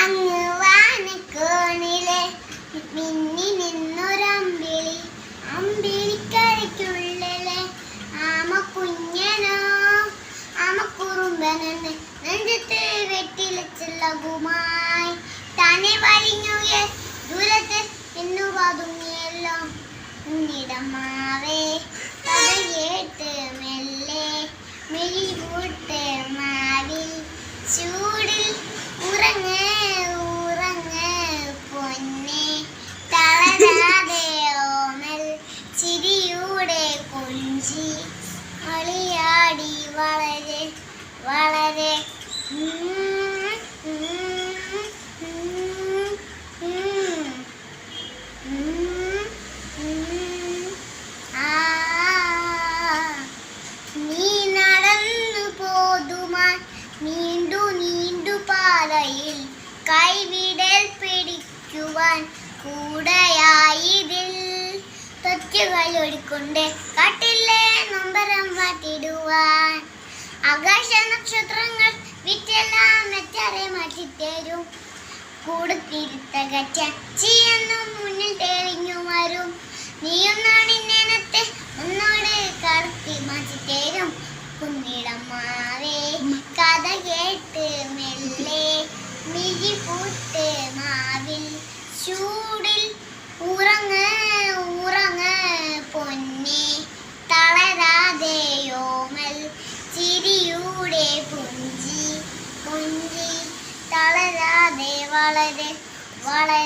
അങ്ങ് വാനക്കോണിലെ മിന്നി നിന്നൊരമ്പിളി അമ്പിളിക്കരയ്ക്കുള്ളിലെ ആമക്കുഞ്ഞനോ ആമക്കുറുമ്പനെന്ന് നെഞ്ചത്ത് വെട്ടിലച്ചുള്ളകുമായി തന്നെ വലിഞ്ഞുയ ദൂരത്ത് എന്നു പതുങ്ങിയല്ലോ ഉന്നിടമാവേ കഥ കേട്ട് മെല്ലെ മെലിപൂട്ട് മാവിൽ ചൂടിൽ ഉറങ്ങ് ഉറങ്ങ് പൊന്നെ തളരാതെ ഓമൽ ചിരിയുടെ കൊഞ്ചി കളിയാടി വളരെ വളരെ നീ നടന്നു പോതുമാൻ നീണ്ടു നീണ്ടു പാതയിൽ കൈവിടൽ പിടിക്കുവാൻ കൂടെയായതിൽ തൊറ്റുകൾ ഒരുക്കൊണ്ട് കാട്ടിലെ നൊമ്പരം വാട്ടിടുവാൻ ആകാശ നക്ഷത്രങ്ങൾ വിറ്റെല്ലാം മെച്ചറെ മാറ്റിത്തരും കൂടുത്തിരുത്തകറ്റ ചീയെന്നും മുന്നിൽ തെളിഞ്ഞു വരും നീയൊന്നാണിന്നത്തെ ഒന്നോട് കടത്തി മാറ്റിത്തരും കുന്നിടമാവേ കഥ കേട്ട് മെല്ലെ മിഴിപൂട്ട് മാവിൽ ചൂടിൽ ഉറങ്ങ് ഉറങ്ങ് പൊന്നെ തളരാതെയോമൽ ചിരിയുടെ പുഞ്ചി പുഞ്ചി തളരാതെ വളരെ വളരെ